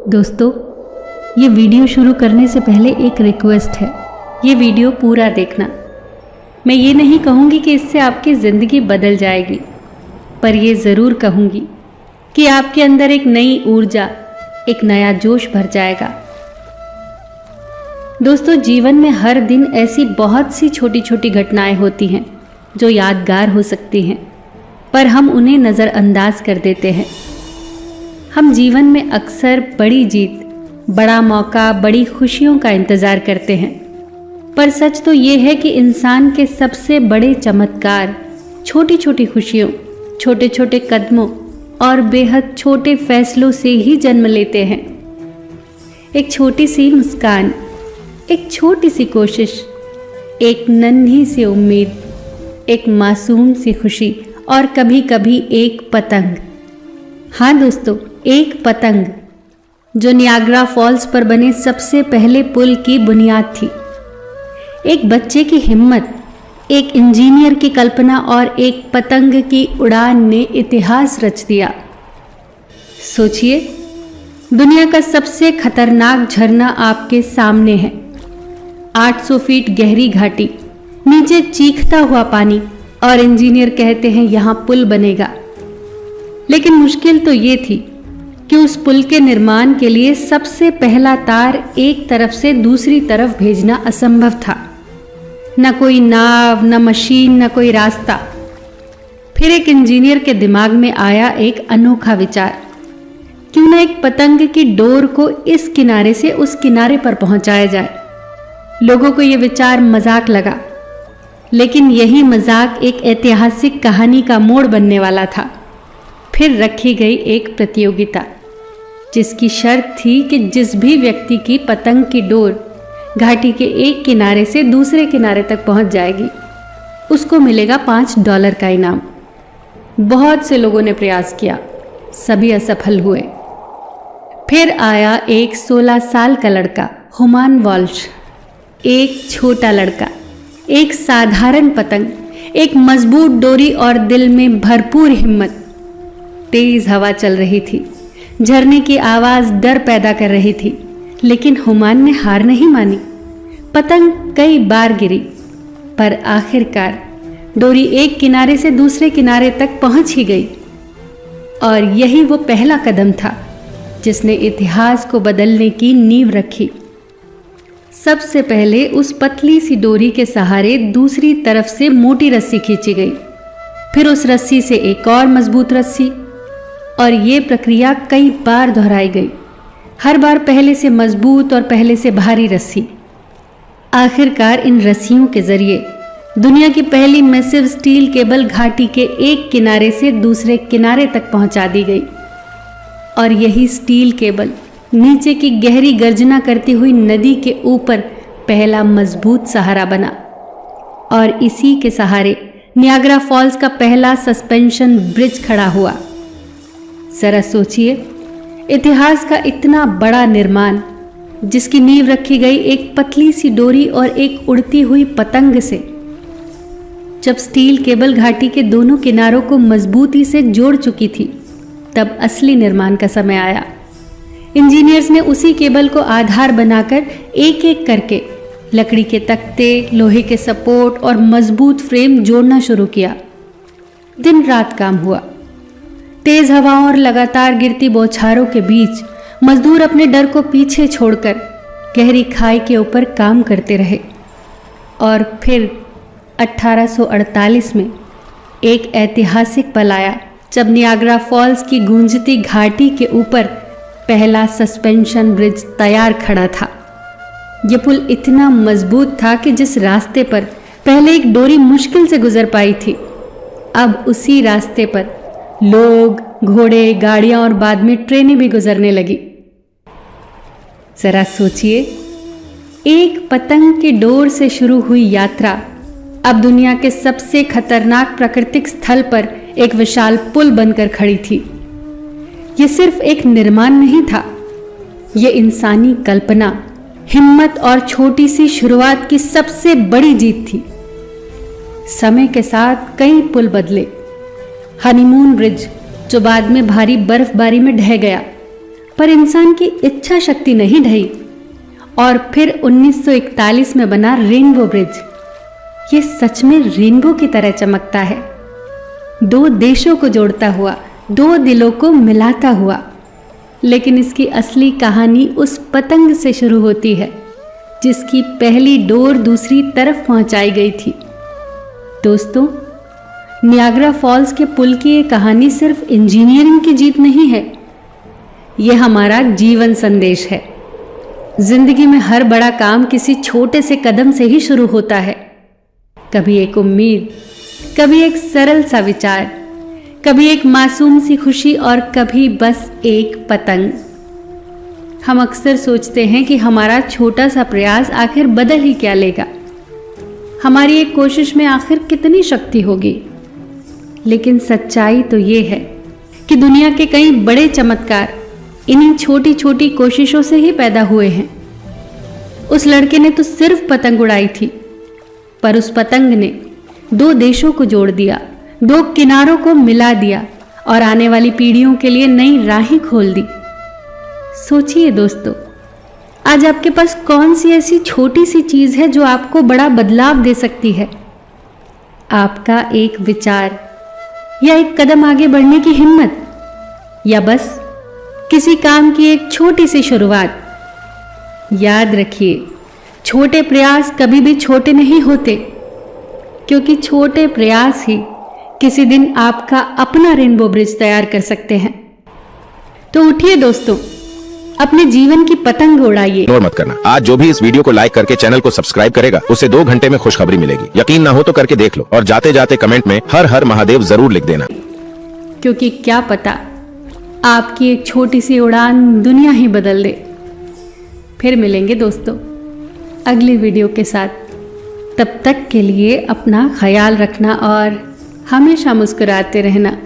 दोस्तों, ये वीडियो शुरू करने से पहले एक रिक्वेस्ट है। ये वीडियो पूरा देखना। मैं ये नहीं कहूँगी कि इससे आपकी ज़िंदगी बदल जाएगी, पर ये ज़रूर कहूँगी कि आपके अंदर एक नई ऊर्जा, एक नया जोश भर जाएगा। दोस्तों, जीवन में हर दिन ऐसी बहुत सी छोटी छोटी घटनाएं होती हैं जो यादगार हो सकती हैं, पर हम उन्हें नज़रअंदाज कर देते हैं। हम जीवन में अक्सर बड़ी जीत, बड़ा मौका, बड़ी खुशियों का इंतज़ार करते हैं, पर सच तो ये है कि इंसान के सबसे बड़े चमत्कार छोटी छोटी खुशियों, छोटे छोटे कदमों और बेहद छोटे फैसलों से ही जन्म लेते हैं। एक छोटी सी मुस्कान, एक छोटी सी कोशिश, एक नन्ही सी उम्मीद, एक मासूम सी खुशी और कभी कभी एक पतंग। हाँ दोस्तों, एक पतंग जो नियाग्रा फॉल्स पर बने सबसे पहले पुल की बुनियाद थी। एक बच्चे की हिम्मत, एक इंजीनियर की कल्पना और एक पतंग की उड़ान ने इतिहास रच दिया। सोचिए, दुनिया का सबसे खतरनाक झरना आपके सामने है। 800 फीट गहरी घाटी, नीचे चीखता हुआ पानी, और इंजीनियर कहते हैं यहाँ पुल बनेगा। लेकिन मुश्किल तो ये थी कि उस पुल के निर्माण के लिए सबसे पहला तार एक तरफ से दूसरी तरफ भेजना असंभव था। न कोई नाव, न मशीन, न कोई रास्ता। फिर एक इंजीनियर के दिमाग में आया एक अनोखा विचार, क्यों न एक पतंग की डोर को इस किनारे से उस किनारे पर पहुंचाया जाए। लोगों को यह विचार मजाक लगा, लेकिन यही मजाक एक ऐतिहासिक कहानी का मोड़ बनने वाला था। फिर रखी गई एक प्रतियोगिता, जिसकी शर्त थी कि जिस भी व्यक्ति की पतंग की डोर घाटी के एक किनारे से दूसरे किनारे तक पहुंच जाएगी, उसको मिलेगा $5 का इनाम। बहुत से लोगों ने प्रयास किया, सभी असफल हुए। फिर आया एक 16 साल का लड़का, हुमान वॉल्श। एक छोटा लड़का, एक साधारण पतंग, एक मजबूत डोरी और दिल में भरपूर हिम्मत। तेज हवा चल रही थी, झरने की आवाज डर पैदा कर रही थी, लेकिन हुमान ने हार नहीं मानी। पतंग कई बार गिरी, पर आखिरकार डोरी एक किनारे से दूसरे किनारे तक पहुंच ही गई। और यही वो पहला कदम था जिसने इतिहास को बदलने की नींव रखी। सबसे पहले उस पतली सी डोरी के सहारे दूसरी तरफ से मोटी रस्सी खींची गई, फिर उस रस्सी से एक और मजबूत रस्सी, और ये प्रक्रिया कई बार दोहराई गई। हर बार पहले से मजबूत और पहले से भारी रस्सी। आखिरकार इन रस्सियों के जरिए दुनिया की पहली मैसिव स्टील केबल घाटी के एक किनारे से दूसरे किनारे तक पहुंचा दी गई। और यही स्टील केबल नीचे की गहरी गर्जना करती हुई नदी के ऊपर पहला मजबूत सहारा बना, और इसी के सहारे नियाग्रा फॉल्स का पहला सस्पेंशन ब्रिज खड़ा हुआ। जरा सोचिए, इतिहास का इतना बड़ा निर्माण, जिसकी नींव रखी गई एक पतली सी डोरी और एक उड़ती हुई पतंग से। जब स्टील केबल घाटी के दोनों किनारों को मजबूती से जोड़ चुकी थी, तब असली निर्माण का समय आया। इंजीनियर्स ने उसी केबल को आधार बनाकर एक एक करके लकड़ी के तख्ते, लोहे के सपोर्ट और मजबूत फ्रेम जोड़ना शुरू किया। दिन रात काम हुआ। तेज हवाओं और लगातार गिरती बौछारों के बीच मजदूर अपने डर को पीछे छोड़कर गहरी खाई के ऊपर काम करते रहे। और फिर 1848 में एक ऐतिहासिक पल आया, जब नियाग्रा फॉल्स की गूंजती घाटी के ऊपर पहला सस्पेंशन ब्रिज तैयार खड़ा था। यह पुल इतना मजबूत था कि जिस रास्ते पर पहले एक डोरी मुश्किल से गुजर पाई थी, अब उसी रास्ते पर लोग, घोड़े, गाड़ियां और बाद में ट्रेनें भी गुजरने लगी। जरा सोचिए, एक पतंग की डोर से शुरू हुई यात्रा अब दुनिया के सबसे खतरनाक प्राकृतिक स्थल पर एक विशाल पुल बनकर खड़ी थी। यह सिर्फ एक निर्माण नहीं था, यह इंसानी कल्पना, हिम्मत और छोटी सी शुरुआत की सबसे बड़ी जीत थी। समय के साथ कई पुल बदले। हनीमून ब्रिज, जो बाद में भारी बर्फबारी में ढह गया, पर इंसान की इच्छा शक्ति नहीं ढही और फिर 1941 में बना रेनबो ब्रिज। ये सच में रेनबो की तरह चमकता है, दो देशों को जोड़ता हुआ, दो दिलों को मिलाता हुआ। लेकिन इसकी असली कहानी उस पतंग से शुरू होती है जिसकी पहली डोर दूसरी तरफ पहुंचाई गई थी। दोस्तों, नियाग्रा फॉल्स के पुल की ये कहानी सिर्फ इंजीनियरिंग की जीत नहीं है, ये हमारा जीवन संदेश है। जिंदगी में हर बड़ा काम किसी छोटे से कदम से ही शुरू होता है। कभी एक उम्मीद, कभी एक सरल सा विचार, कभी एक मासूम सी खुशी और कभी बस एक पतंग। हम अक्सर सोचते हैं कि हमारा छोटा सा प्रयास आखिर बदल ही क्या लेगा, हमारी एक कोशिश में आखिर कितनी शक्ति होगी। लेकिन सच्चाई तो ये है कि दुनिया के कई बड़े चमत्कार इन्हीं छोटी छोटी कोशिशों से ही पैदा हुए हैं। उस लड़के ने तो सिर्फ पतंग उड़ाई थी, पर उस पतंग ने दो देशों को जोड़ दिया, दो किनारों को मिला दिया और आने वाली पीढ़ियों के लिए नई राहें खोल दी। सोचिए दोस्तों, आज आपके पास कौन सी ऐसी छोटी सी चीज है जो आपको बड़ा बदलाव दे सकती है? आपका एक विचार, या एक कदम आगे बढ़ने की हिम्मत, या बस किसी काम की एक छोटी सी शुरुआत। याद रखिए, छोटे प्रयास कभी भी छोटे नहीं होते, क्योंकि छोटे प्रयास ही किसी दिन आपका अपना रेनबो ब्रिज तैयार कर सकते हैं। तो उठिए दोस्तों, अपने जीवन की पतंग उड़ाइए। इग्नोर मत करना। आज जो भी इस वीडियो को लाइक करके चैनल को सब्सक्राइब करेगा उसे 2 घंटे में खुशखबरी मिलेगी। यकीन ना हो तो करके देख लो और जाते जाते कमेंट में हर हर महादेव जरूर लिख देना, क्योंकि क्या पता आपकी एक छोटी सी उड़ान दुनिया ही बदल दे। फिर मिलेंगे दोस्तों अगली वीडियो के साथ। तब तक के लिए अपना ख्याल रखना और हमेशा मुस्कुराते रहना।